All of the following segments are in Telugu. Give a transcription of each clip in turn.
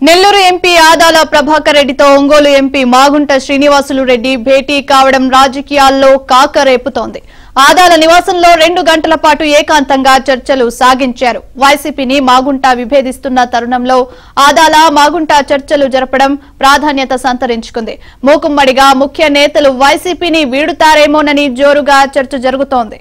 నెల్లూరు ఎంపీ ఆదాల ప్రభాకర్ రెడ్డితో ఒంగోలు ఎంపీ మాగుంట శ్రీనివాసులు రెడ్డి భేటీ కావడం రాజకీయాల్లో కాకరేపుతోంది. ఆదాల నివాసంలో 2 గంటల పాటు ఏకాంతంగా చర్చలు సాగించారు. వైసీపీని మాగుంట విభేదిస్తున్న తరుణంలో ఆదాల మాగుంట చర్చలు జరపడం ప్రాధాన్యత సంతరించుకుంది. మూకుమ్మడిగా ముఖ్య నేతలు వైసీపీని వీడుతారేమోనని జోరుగా చర్చ జరుగుతోంది.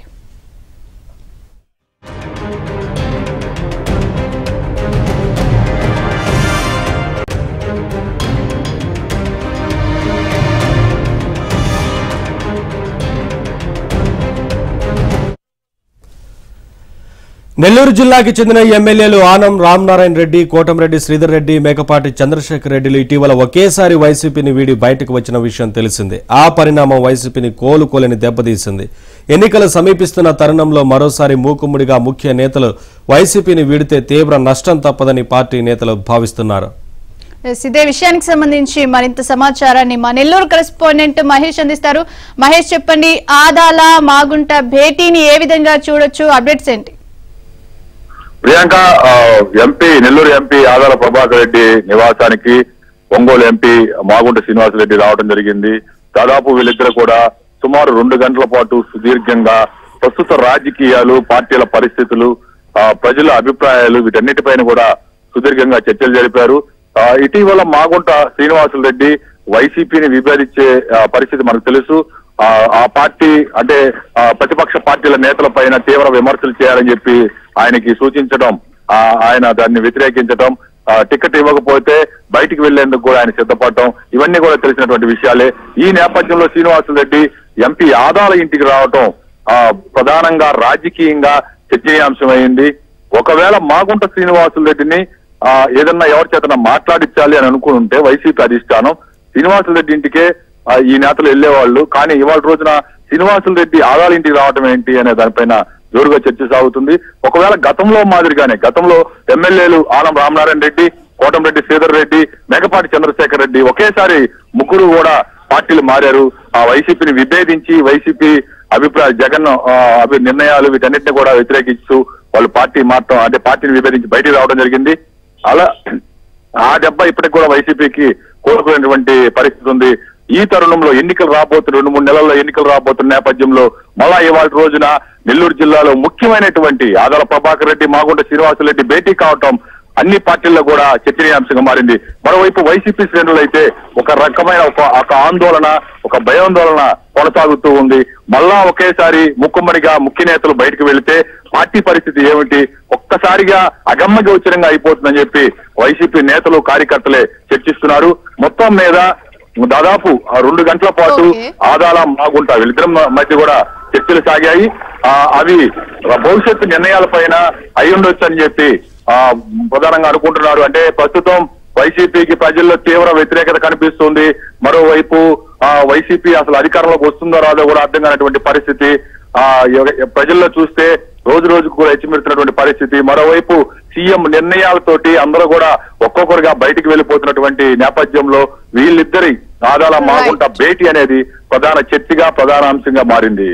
నెల్లూరు జిల్లాకి చెందిన ఎమ్మెల్యేలు ఆనం రామనారాయణ రెడ్డి, కోటంరెడ్డి శ్రీధర్ రెడ్డి, మేకపాటి చంద్రశేఖర్ రెడ్డిలు ఇటీవల ఒకేసారి వైసీపీని వీడి బయటకు వచ్చిన విషయం తెలిసిందే. ఆ పరిణామం వైసీపీని కోలుకోలేని దెబ్బతీసింది. ఎన్నికలు సమీపిస్తున్న తరుణంలో మరోసారి మూకుమ్ముడిగా ముఖ్య నేతలు వైసీపీని వీడితే తీవ్ర నష్టం తప్పదని పార్టీ నేతలు భావిస్తున్నారు. ఇదే విషయానికి సంబంధించి మరింత సమాచారాన్ని మా నెల్లూరు కరెస్పాండెంట్ మహేష్ అందిస్తారు. మహేష్, చెప్పండి, ఆదాల మాగుంట భేటీని ఏ విధంగా చూడొచ్చు? అప్డేట్స్ ఏంటి? ప్రియాంక, నెల్లూరు ఎంపీ ఆదాల ప్రభాకర్ రెడ్డి నివాసానికి ఒంగోలు ఎంపీ మాగుంట శ్రీనివాసరెడ్డి రావడం జరిగింది. దాదాపు వీళ్ళిద్దరు కూడా సుమారు 2 గంటల పాటు సుదీర్ఘంగా ప్రస్తుత రాజకీయాలు, పార్టీల పరిస్థితులు, ప్రజల అభిప్రాయాలు వీటన్నిటిపైన కూడా సుదీర్ఘంగా చర్చలు జరిపారు. ఇటీవల మాగుంట శ్రీనివాసరెడ్డి వైసీపీని విభేదించే పరిస్థితి మనకు తెలుసు. ఆ పార్టీ అంటే ప్రతిపక్ష పార్టీల నేతల పైన తీవ్ర విమర్శలు చేయాలని చెప్పి ఆయనకి సూచించడం, ఆయన దాన్ని వ్యతిరేకించడం, టికెట్ ఇవ్వకపోతే బయటికి వెళ్లేందుకు కూడా ఆయన సిద్ధపడటం, ఇవన్నీ కూడా తెలిసినటువంటి విషయాలే. ఈ నేపథ్యంలో శ్రీనివాసరెడ్డి ఎంపీ ఆదాల ఇంటికి రావటం ప్రధానంగా రాజకీయంగా చర్చనీయాంశమైంది. ఒకవేళ మాగుంట శ్రీనివాసరెడ్డిని ఏదన్నా ఎవరి చేతన మాట్లాడించాలి అని అనుకుంటే వైసీపీ అధిష్టానం శ్రీనివాసరెడ్డి ఇంటికే ఈ నేతలు వెళ్లేవాళ్ళు. కానీ ఇవాళ రోజున శ్రీనివాసరెడ్డి ఆదాల ఇంటికి రావటం ఏంటి అనే దానిపైన జోరుగా చర్చ సాగుతుంది. ఒకవేళ గతంలో మాదిరిగానే గతంలో ఎమ్మెల్యేలు ఆనం రామనారాయణ రెడ్డి, కోటంరెడ్డి శ్రీధర్ రెడ్డి, మేకపాటి చంద్రశేఖర్ రెడ్డి ఒకేసారి ముగ్గురు కూడా పార్టీలు మారారు. ఆ వైసీపీని విభేదించి వైసీపీ అభిప్రాయ జగన్ నిర్ణయాలు వీటన్నిటిని కూడా వ్యతిరేకిస్తూ వాళ్ళు పార్టీ మారటం, అంటే పార్టీని విభేదించి బయటికి రావడం జరిగింది. అలా ఆ దెబ్బ ఇప్పటికి కూడా వైసీపీకి కోలుకునేటువంటి పరిస్థితి ఉంది. ఈ తరుణంలో ఎన్నికలు రాబోతున్న 2-3 నెలల్లో ఎన్నికలు రాబోతున్న నేపథ్యంలో మళ్ళా ఇవాళ రోజున నెల్లూరు జిల్లాలో ముఖ్యమైనటువంటి ఆదాల ప్రభాకర్ రెడ్డి, మాగుంట శ్రీనివాసరెడ్డి భేటీ కావటం అన్ని పార్టీల్లో కూడా చర్చనీయాంశంగా మారింది. మరోవైపు వైసీపీ శ్రేణులు అయితే ఒక రకమైన ఒక ఆందోళన, ఒక భయాందోళన కొనసాగుతూ ఉంది. మళ్ళా ఒకేసారి ముక్కుమ్మడిగా ముఖ్య నేతలు బయటకు వెళితే పార్టీ పరిస్థితి ఏమిటి, ఒక్కసారిగా అగమ్యగోచరంగా అయిపోతుందని చెప్పి వైసీపీ నేతలు, కార్యకర్తలే చర్చిస్తున్నారు. మొత్తం మీద దాదాపు 2 గంటల పాటు ఆదాల మాగుంట వీళ్ళిద్దరం మధ్య కూడా చర్చలు సాగాయి. అవి భవిష్యత్తు నిర్ణయాలపైన అయి ఉండొచ్చు అని చెప్పి ప్రధానంగా అనుకుంటున్నారు. అంటే ప్రస్తుతం వైసీపీకి ప్రజల్లో తీవ్ర వ్యతిరేకత కనిపిస్తుంది. మరోవైపు వైసీపీ అసలు అధికారంలోకి వస్తుందో రాదో కూడా అర్థం కానటువంటి పరిస్థితి. ప్రజల్లో చూస్తే రోజు రోజుకు కూడా హెచ్చిమెడుతున్నటువంటి పరిస్థితి. మరోవైపు సీఎం నిర్ణయాలతోటి అందరూ కూడా ఒక్కొక్కరుగా బయటికి వెళ్లిపోతున్నటువంటి నేపథ్యంలో వీళ్ళిద్దరి ఆదాల మాగుంట భేటీ అనేది ప్రధాన చర్చగా, ప్రధాన అంశంగా మారింది.